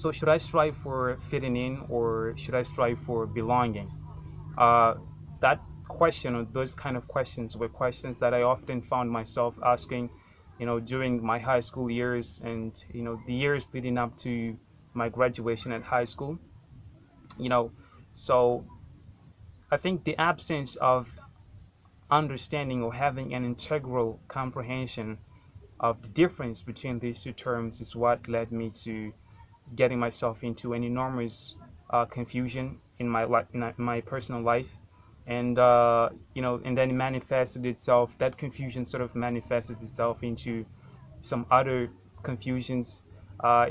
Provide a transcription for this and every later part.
So should I strive for fitting in or should I strive for belonging? Uh, that question or those kind of questions were questions that I often found myself asking, during my high school years and, the years leading up to my graduation at high school. You know, so I think the absence of understanding or having an integral comprehension of the difference between these two terms is what led me to getting myself into an enormous confusion in my in my personal life, and and then it manifested itself. That confusion sort of manifested itself into some other confusions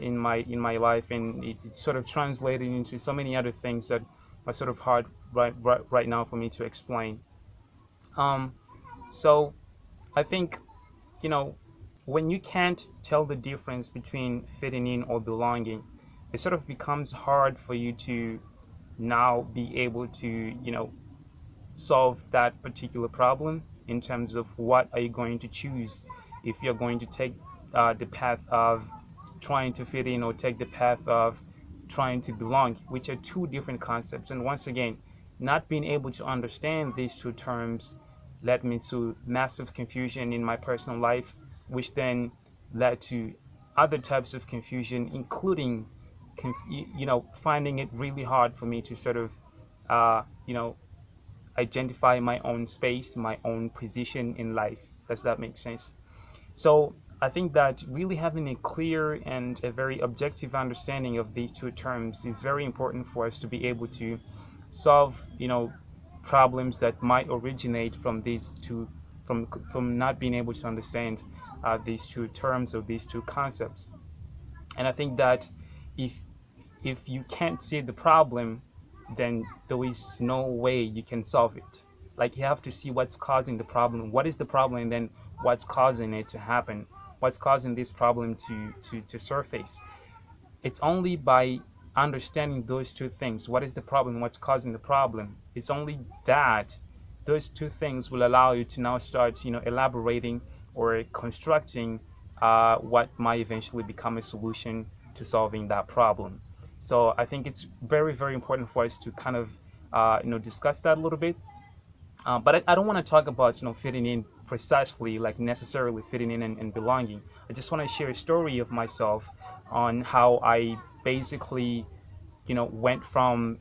in my life, and it sort of translated into so many other things that are sort of hard right now for me to explain. Um, so I think you know, when you can't tell the difference between fitting in or belonging, it sort of becomes hard for you to now be able to, solve that particular problem in terms of what are you going to choose if you're going to take the path of trying to fit in or take the path of trying to belong, which are two different concepts. And once again, not being able to understand these two terms led me to massive confusion in my personal life, which then led to other types of confusion, including, finding it really hard for me to sort of, uh, you know, identify my own space, my own position in life. Does that make sense? So I think that really having a clear and a very objective understanding of these two terms is very important for us to be able to solve, problems that might originate from these two, from not being able to understand these two terms or these two concepts. And I think that if if you can't see the problem, then there is no way you can solve it. Like you have to see what's causing the problem. What is the problem, and then what's causing it to happen? What's causing this problem to surface? It's only by understanding those two things. What is the problem? What's causing the problem? It's only that those two things will allow you to now start, elaborating or constructing what might eventually become a solution to solving that problem. So I think it's very, very important for us to kind of, discuss that a little bit. But I don't want to talk about, fitting in precisely, like necessarily fitting in and belonging. I just want to share a story of myself on how I basically, went from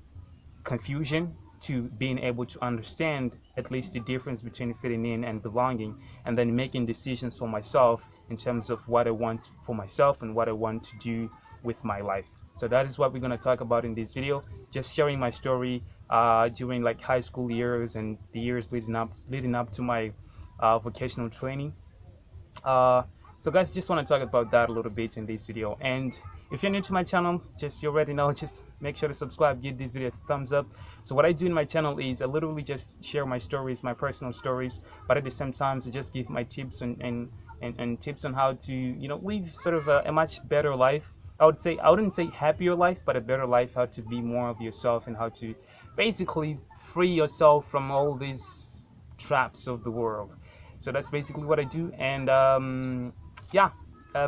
confusion to being able to understand at least the difference between fitting in and belonging, and then making decisions for myself in terms of what I want for myself and what I want to do with my life. So that is what we're going to talk about in this video. Just sharing my story during like high school years and the years leading up to my vocational training. uh, so guys, just want to talk about that a little bit in this video. And if you're new to my channel, just you already know, just make sure to subscribe, give this video a thumbs up. So what I do in my channel is I literally just share my stories, my personal stories, but at the same time I just give my tips and tips on how to, live sort of a much better life. I wouldn't say happier life, but a better life, how to be more of yourself and how to basically free yourself from all these traps of the world. So that's basically what I do. And yeah,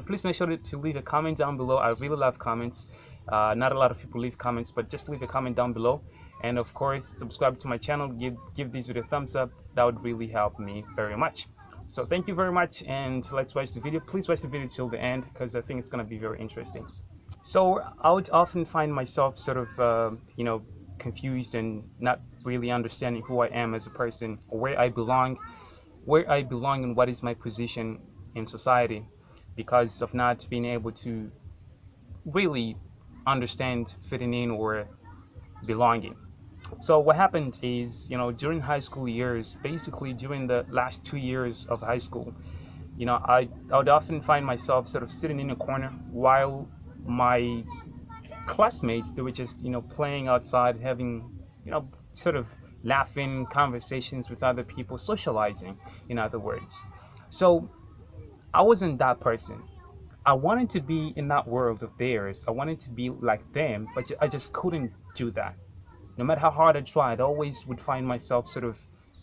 please make sure to leave a comment down below. I really love comments. Not a lot of people leave comments, but just leave a comment down below. And of course, subscribe to my channel. Give this video a thumbs up. That would really help me very much. So thank you very much, and let's watch the video. Please watch the video till the end because I think it's going to be very interesting. So I would often find myself sort of, confused and not really understanding who I am as a person or where I belong and what is my position in society because of not being able to really understand fitting in or belonging. So what happened is, during high school years, basically during the last 2 years of high school, I would often find myself sort of sitting in a corner while my classmates, they were just, playing outside, having, sort of laughing conversations with other people, socializing, in other words. So I wasn't that person. I wanted to be in that world of theirs. I wanted to be like them, but I just couldn't do that. No matter how hard I tried, I always would find myself sort of,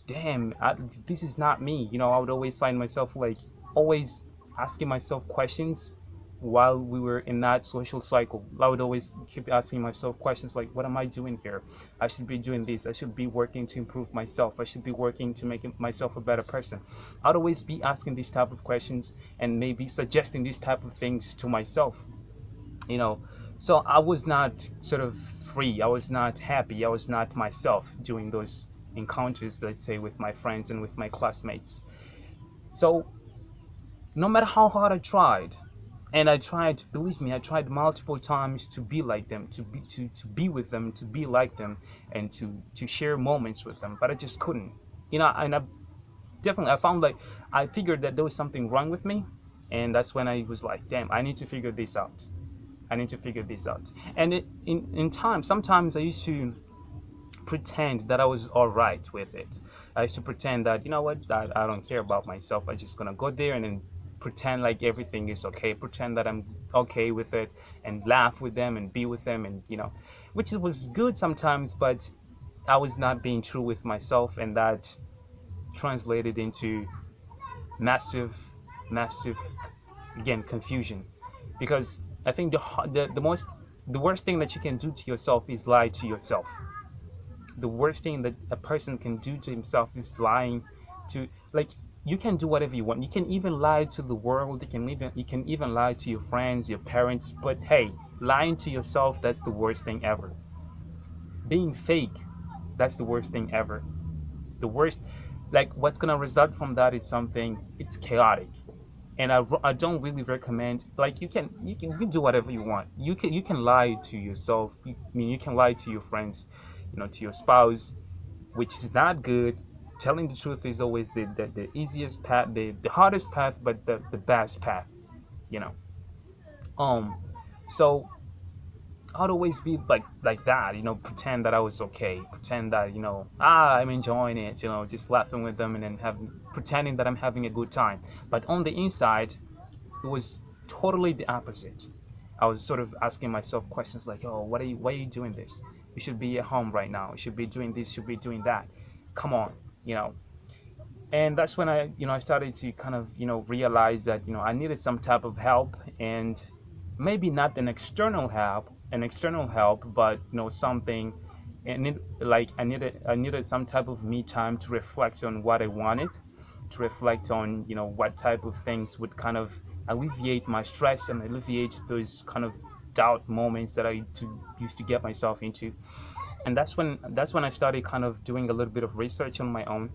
damn, this is not me. I would always find myself like always asking myself questions. while we were in that social cycle. I would always keep asking myself questions like, what am I doing here? I should be doing this. I should be working to improve myself. I should be working to make myself a better person. I'd always be asking these type of questions and maybe suggesting these type of things to myself, you know. So I was not sort of free. I was not happy. I was not myself during those encounters, let's say, with my friends and with my classmates. So no matter how hard I tried, and I tried, believe me, I tried multiple times to be like them, to be with them, to be like them, and to share moments with them, but I just couldn't. And I definitely, I found like, I figured that there was something wrong with me, and that's when I was like, damn, I need to figure this out. I need to figure this out. And in time, sometimes I used to pretend that I was all right with it. I used to pretend that, you know what, I don't care about myself. I'm just gonna go there and then pretend like everything is okay. Pretend that I'm okay with it, and laugh with them and be with them, and which was good sometimes, but I was not being true with myself, and that translated into massive, massive, again, confusion. Because I think the worst thing that you can do to yourself is lie to yourself. The worst thing that a person can do to himself is lying to, like, you can do whatever you want. You can even lie to the world. You can even lie to your friends, your parents, but hey, lying to yourself, that's the worst thing ever. Being fake, that's the worst thing ever. The worst, like, what's gonna result from that is something, it's chaotic. And I don't really recommend, like, you can do whatever you want. You can lie to yourself. I mean, you can lie to your friends, to your spouse, which is not good. Telling the truth is always the easiest path, the hardest path, but the best path, you know. Um, so I'd always be like that, pretend that I was okay, pretend that, I'm enjoying it, just laughing with them, and then pretending that I'm having a good time. But on the inside, it was totally the opposite. I was sort of asking myself questions like, "Oh, why are you doing this? You should be at home right now. You should be doing this. You should be doing that. Come on, you know." And that's when I started to kind of, realize that, I needed some type of help, and maybe not an external help, but something. And like, I needed some type of me time to reflect on what I wanted, to reflect on, what type of things would kind of alleviate my stress and alleviate those kind of doubt moments that used to get myself into. And that's when I started kind of doing a little bit of research on my own.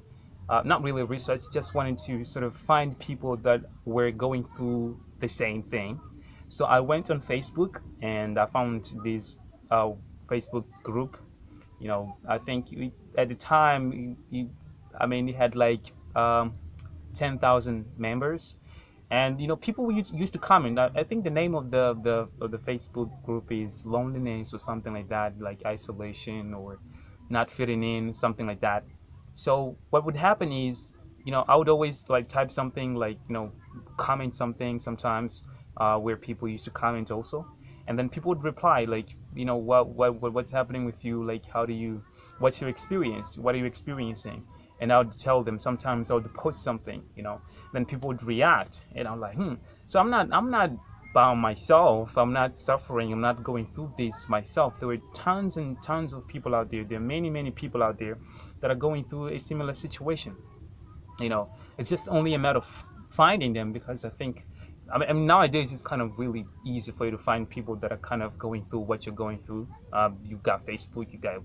Not really research, just wanted to sort of find people that were going through the same thing. So I went on Facebook, and I found this uh, Facebook group. I think at the time, I mean, it had like 10,000 members, and people used to comment. I think the name of the Facebook group is loneliness or something like that, like isolation or not fitting in, something like that. So what would happen is, I would always like type something like, comment something sometimes, where people used to comment also, and then people would reply like, what's happening with you, like, what's your experience, what are you experiencing? And I would tell them. Sometimes I would post something, then people would react, and I'm like, so I'm not by myself. I'm not suffering. I'm not going through this myself. There were tons and tons of people out there. There are many, many people out there that are going through a similar situation. It's just only a matter of finding them, because I mean, nowadays it's kind of really easy for you to find people that are kind of going through what you're going through. You've got Facebook, you got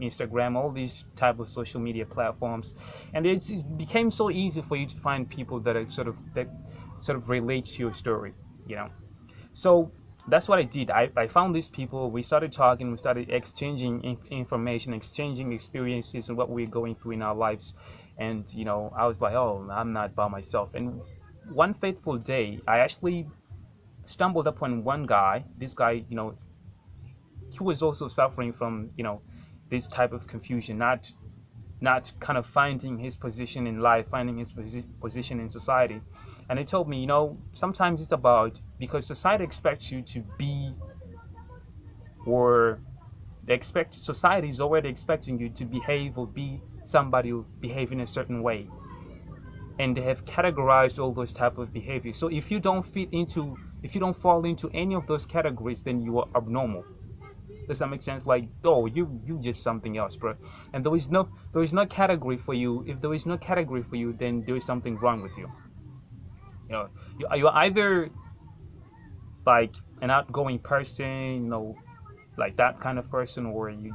Instagram, all these type of social media platforms, and it became so easy for you to find people that sort of relate to your story. You know, so that's what I did. I found these people. We started talking. We started exchanging information, exchanging experiences, and what we're going through in our lives. And I was like, oh, I'm not by myself. And one fateful day, I actually stumbled upon one guy. This guy, he was also suffering from this type of confusion, not kind of finding his position in life, finding his position in society. And he told me, sometimes it's about, because society expects you to be, or society is already expecting you to behave or be somebody who behave in a certain way, and they have categorized all those type of behaviors. So if you don't fit into If you don't fall into any of those categories, then you are abnormal. Does that make sense? Like, oh, you just something else, bro. And there is no category for you. If there is no category for you, then there is something wrong with you. You know, you're either like an outgoing person, like that kind of person, or you're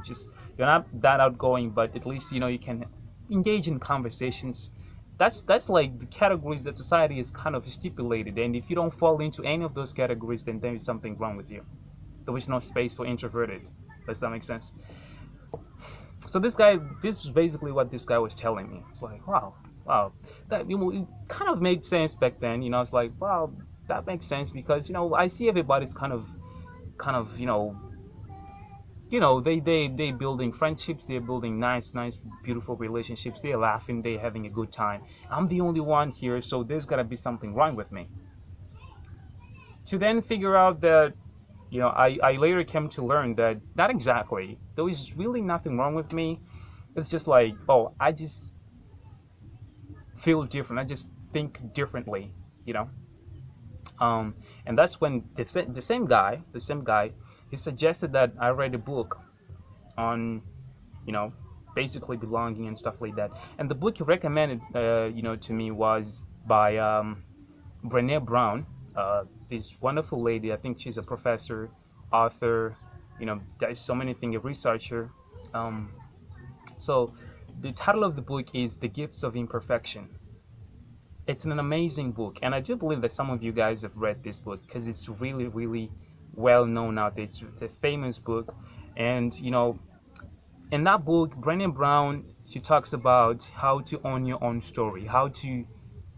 not that outgoing, but at least you can engage in conversations. That's like the categories that society is kind of stipulated, and if you don't fall into any of those categories, then there is something wrong with you. There is no space for introverted. Does that make sense? So this was basically what this guy was telling me. It's like, wow, wow, that it kind of made sense back then. It's like, wow, that makes sense because I see everybody's kind of they building friendships, they're building nice beautiful relationships, they're laughing, they're having a good time. I'm the only one here, so there's got to be something wrong with me. To then figure out that I later came to learn that not exactly, there was really nothing wrong with me. It's just like, oh, I just feel different, I just think differently you know and that's when the same guy he suggested that I read a book on you know, basically belonging and stuff like that. And the book he recommended, to me was by Brené Brown, this wonderful lady. I think she's a professor, author, does so many things, a researcher. Um, so the title of the book is The Gifts of Imperfection. It's an amazing book, and I do believe that some of you guys have read this book because it's really, really well known out there. It's a famous book, and in that book, Brené Brown, she talks about how to own your own story, how to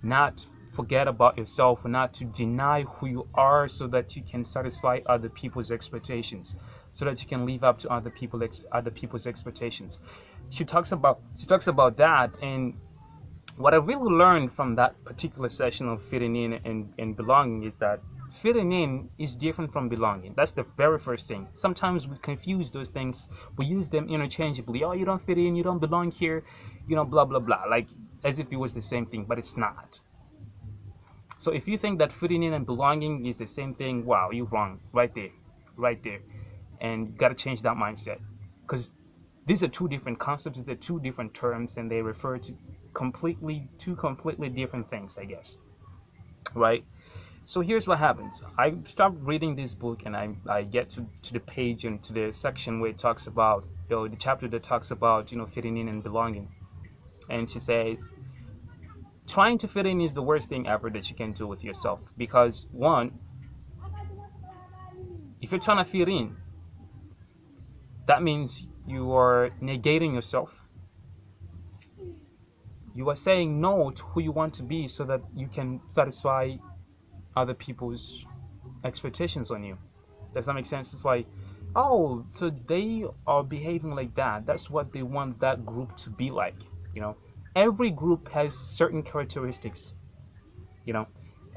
not forget about yourself, and not to deny who you are, so that you can satisfy other people's expectations, so that you can live up to other people's expectations. She talks about that, and what I really learned from that particular session of fitting in and belonging is that fitting in is different from belonging. That's the very first thing. Sometimes we confuse those things. We use them interchangeably. Oh, you don't fit in, you don't belong here, blah, blah, blah. Like as if it was the same thing, but it's not. So if you think that fitting in and belonging is the same thing, wow, you're wrong. Right there. Right there. And you got to change that mindset. Because these are two different concepts, they're two different terms, and they refer to two completely different things, I guess. Right? So here's what happens. I start reading this book, and I get to the page and to the section where it talks about, the chapter that talks about, fitting in and belonging. And she says, trying to fit in is the worst thing ever that you can do with yourself. Because one, if you're trying to fit in, that means you are negating yourself. You are saying no to who you want to be so that you can satisfy other people's expectations on you. Does that make sense? It's like, oh, so they are behaving like that. That's what they want that group to be like. Every group has certain characteristics.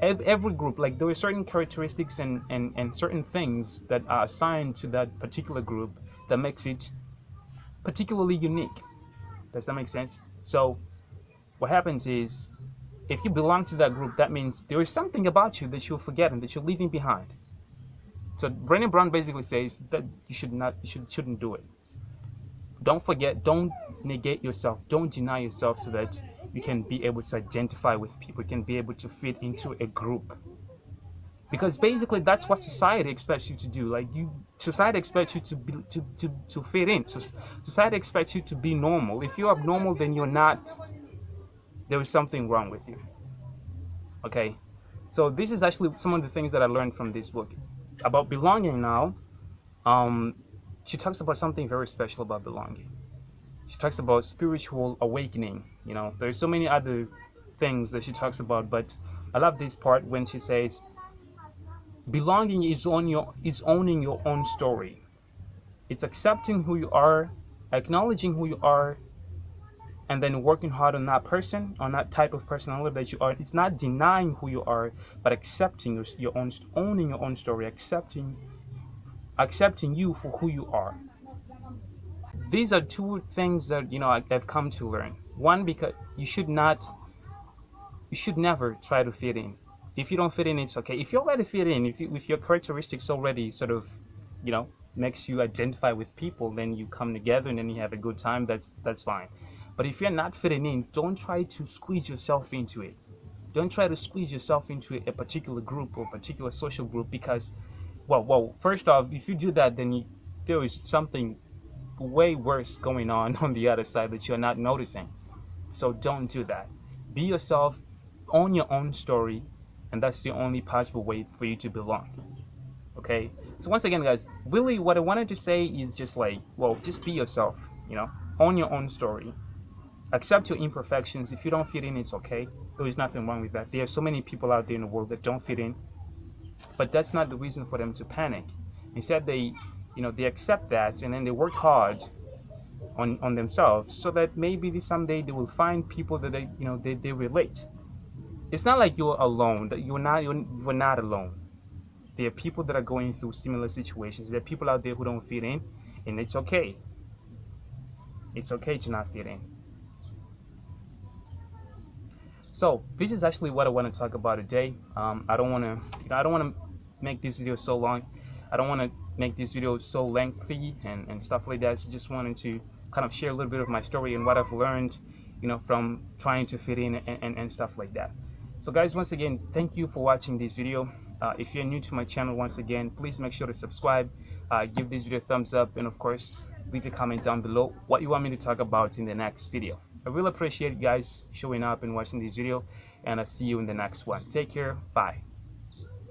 Every group, like there are certain characteristics and certain things that are assigned to that particular group that makes it particularly unique. Does that make sense? So what happens is, if you belong to that group, that means there is something about you that you're forgetting, that you're leaving behind. So Brené Brown basically says that you shouldn't do it. Don't forget, don't negate yourself, don't deny yourself, so that you can be able to identify with people, you can be able to fit into a group. Because basically that's what society expects you to do. Society expects you to fit in. So society expects you to be normal. If you're abnormal, then you're not. There is something wrong with you. Okay, so this is actually some of the things that I learned from this book about belonging. Now, she talks about something very special about belonging. She talks about spiritual awakening. There's so many other things that she talks about, but I love this part when she says, belonging is owning your own story. It's accepting who you are, acknowledging who you are, and then working hard on that person, on that type of personality that you are. It's not denying who you are, but accepting your own, owning your own story, accepting you for who you are. These are two things that I've come to learn. One, because you should never try to fit in. If you don't fit in, it's okay. If you already fit in, if your characteristics already sort of, you know, makes you identify with people, then you come together and then you have a good time. That's fine. But if you're not fitting in, don't try to squeeze yourself into it. Don't try to squeeze yourself into a particular group or a particular social group because, first off, if you do that, then there is something way worse going on the other side that you're not noticing. So don't do that. Be yourself, own your own story, and that's the only possible way for you to belong. Okay? So once again, guys, really what I wanted to say is just like, just be yourself, own your own story. Accept your imperfections. If you don't fit in, it's okay. There is nothing wrong with that. There are so many people out there in the world that don't fit in, but that's not the reason for them to panic. Instead, they accept that and then they work hard on themselves so that maybe someday they will find people that they relate. It's not like you're alone. That you're not alone. There are people that are going through similar situations. There are people out there who don't fit in, and it's okay. It's okay to not fit in. So this is actually what I want to talk about today. I don't want to make this video so long. I don't want to make this video so lengthy and stuff like that. So just wanted to kind of share a little bit of my story and what I've learned, from trying to fit in and stuff like that. So guys, once again, thank you for watching this video. If you're new to my channel, once again, please make sure to subscribe, give this video a thumbs up, and of course, leave a comment down below what you want me to talk about in the next video. I really appreciate you guys showing up and watching this video, and I'll see you in the next one. Take care. Bye.